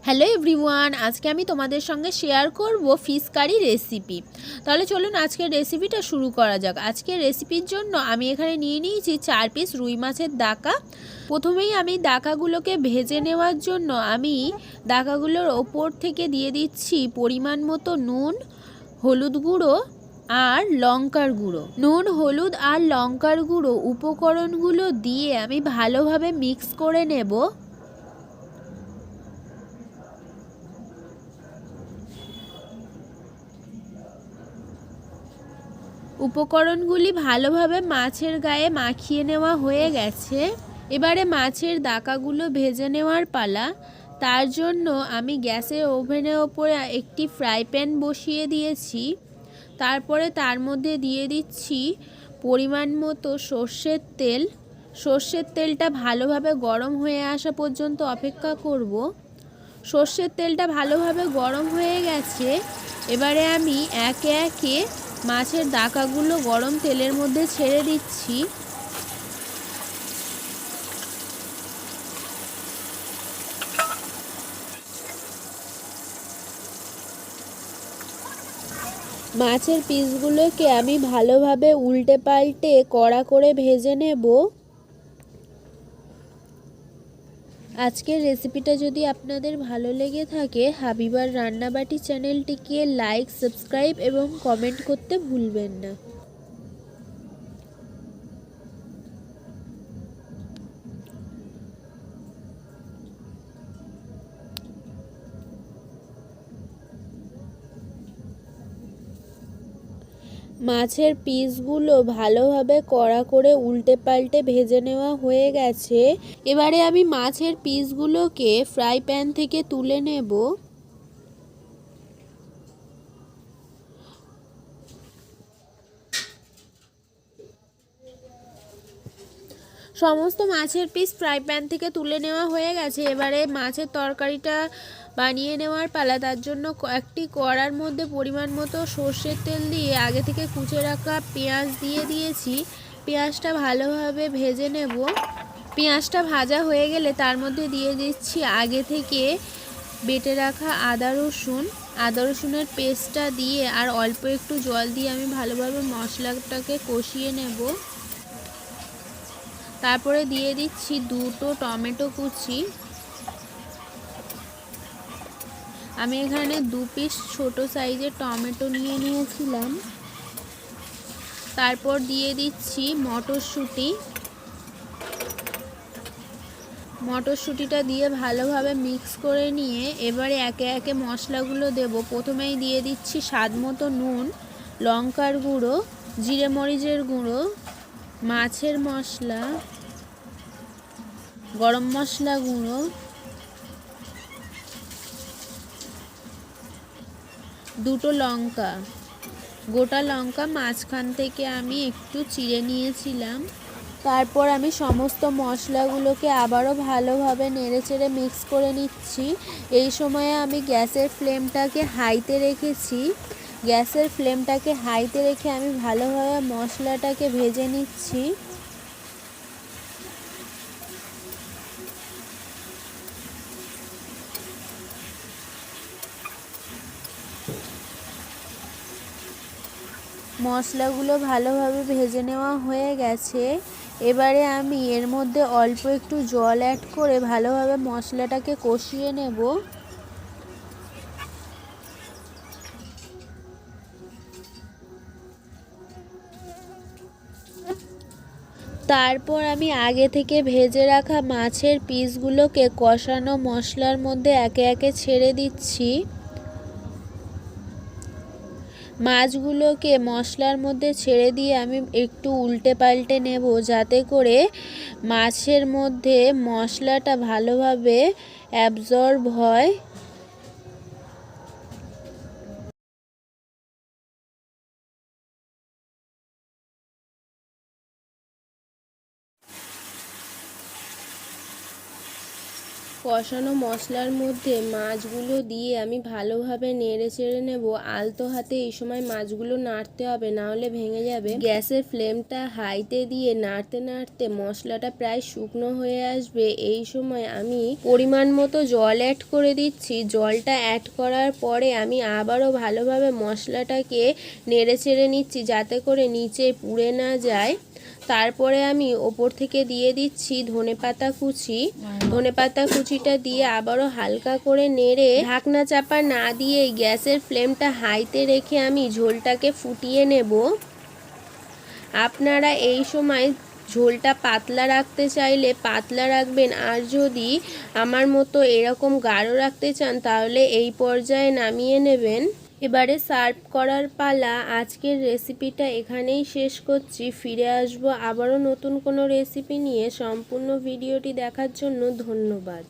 Hello everyone, আজকে আমি তোমাদের সঙ্গে শেয়ার করব ফিশ কারি রেসিপি। তাহলে চলুন আজকের রেসিপিটা শুরু করা যাক। আজকের রেসিপির জন্য আমি এখানে নিয়ে নিয়েছি 4 পিস রুই মাছের দাকা। প্রথমেই আমি দাকাগুলোকে ভেজে নেওয়ার জন্য আমি দাকাগুলোর ওপর থেকে দিয়ে দিচ্ছি পরিমাণ মতো নুন, হলুদ গুঁড়ো আর লঙ্কার গুঁড়ো। নুন, হলুদ আর লঙ্কার গুঁড়ো উপকরণগুলো দিয়ে আমি ভালোভাবে মিক্স করে নেব। উপকরণগুলি ভালোভাবে মাছের গায়ে মাখিয়ে নেওয়া হয়ে গেছে। এবারে মাছের দাকাগুলো ভেজে নেওয়ার পালা। তার জন্য আমি গ্যাসের ওভেনের ওপরে একটি ফ্রাই প্যান বসিয়ে দিয়েছি। তারপরে তার মধ্যে দিয়ে দিচ্ছি পরিমাণ মতো সর্ষের তেল। সর্ষের তেলটা ভালোভাবে গরম হয়ে আসা পর্যন্ত অপেক্ষা করব। সর্ষের তেলটা ভালোভাবে গরম হয়ে গেছে। এবারে আমি একে একে মাছের দাকাগুলো গরম তেলের মধ্যে ছেড়ে দিচ্ছি। মাছের পিসগুলোকে আমি ভালোভাবে উল্টে পাল্টে কড়া করে ভেজে নেব। আজকের রেসিপিটা যদি আপনাদের ভালো লেগে থাকে, হাবিবার রান্নাবাটি চ্যানেলটিকে লাইক, সাবস্ক্রাইব এবং কমেন্ট করতে ভুলবেন না। মাছের পিসগুলো ভালোভাবে কড়া করে উল্টে পাল্টে ভেজে নেওয়া হয়ে গেছে। এবারে আমি মাছের পিসগুলোকে ফ্রাই প্যান থেকে তুলে নেব। সমস্ত মাছের পিস ফ্রাই প্যান থেকে তুলে নেওয়া হয়ে গেছে। এবারে মাছের তরকারিটা বানিয়ে নেওয়ার পালা। তার জন্য একটি কড়ার মধ্যে পরিমাণ মতো সর্ষের তেল দিয়ে আগে থেকে কুচে রাখা পেঁয়াজ দিয়ে দিয়েছি। পেঁয়াজটা ভালোভাবে ভেজে নেব। পেঁয়াজটা ভাজা হয়ে গেলে তার মধ্যে দিয়ে দিচ্ছি আগে থেকে বেটে রাখা আদা রসুনের পেস্টটা দিয়ে আর অল্প একটু জল দিয়ে আমি ভালোভাবে মশলাটাকে কষিয়ে নেব। তারপরে দিয়ে দিচ্ছি 2টো টমেটো কুচি। আমি এখানে 2 পিস ছোট সাইজের টমেটো নিয়ে নিয়েছিলাম। তারপর দিয়ে দিচ্ছি মটরশুঁটিটা দিয়ে ভালোভাবে মিক্স করে নিয়ে এবারে একে একে মশলাগুলো দেব। প্রথমেই দিয়ে দিচ্ছি স্বাদ মতো নুন, লঙ্কার গুঁড়ো, জিরে মরিচের গুঁড়ো, মাছের মশলা, গরম মশলা গুঁড়ো, 2টো লঙ্কা, গোটা লঙ্কা মাঝখান থেকে আমি একটু চিড়ে নিয়েছিলাম। তারপর আমি সমস্ত মশলাগুলোকে আবারও ভালোভাবে নেড়েচেড়ে মিক্স করে নিচ্ছি। এই সময়ে আমি গ্যাসের ফ্লেমটাকে হাইতে রেখেছি। গ্যাসের ফ্লেমটাকে হাইতে রেখে আমি ভালোভাবে মশলাটাকে ভেজে নিচ্ছি। মশলাগুলো ভালোভাবে ভেজে নেওয়া হয়ে গেছে। এবারে আমি এর মধ্যে অল্প একটু জল অ্যাড করে ভালোভাবে মশলাটাকে কষিয়ে নেব। তারপর আমি আগে থেকে ভেজে রাখা মাছের পিসগুলোকে কষানো মশলার মধ্যে একে একে ছেড়ে দিচ্ছি। মাছগুলোকে মশলার মধ্যে ছেড়ে দিয়ে আমি একটু উল্টে পাল্টে নেব, যাতে করে মাছের মধ্যে মশলাটা ভালোভাবে অ্যাবজর্ব হয়। কষানো মশলার মধ্যে মাছগুলো দিয়ে আমি ভালোভাবে নেড়ে চেড়ে নেব। আলতো হাতে এই সময় মাছগুলো নাড়তে হবে, না হলে ভেঙে যাবে। গ্যাসের ফ্লেমটা হাইতে দিয়ে নাড়তে নাড়তে মশলাটা প্রায় শুকনো হয়ে আসবে। এই সময় আমি পরিমাণ মতো জল অ্যাড করে দিচ্ছি। জলটা অ্যাড করার পরে আমি আবারও ভালোভাবে মশলাটাকে নেড়ে চেড়ে নিচ্ছি, যাতে করে নিচে পুড়ে না যায়। তারপরে আমি ওপর থেকে দিয়ে দিচ্ছি ধনেপাতা কুচি। ধনেপাতা কুচিটা দিয়ে আবারও হালকা করে নেড়ে ঢাকনা চাপা না দিয়ে গ্যাসের ফ্লেমটা হাইতে রেখে আমি ঝোলটাকে ফুটিয়ে নেব। আপনারা এই সময় ঝোলটা পাতলা রাখতে চাইলে পাতলা রাখবেন, আর যদি আমার মতো এরকম গাঢ় রাখতে চান তাহলে এই পর্যায়ে নামিয়ে নেবেন। এবারে সার্ভ করার পালা। আজকের রেসিপিটা এখানেই শেষ করছি। ফিরে আসবো আবারও নতুন কোনো রেসিপি নিয়ে। সম্পূর্ণ ভিডিওটি দেখার জন্য ধন্যবাদ।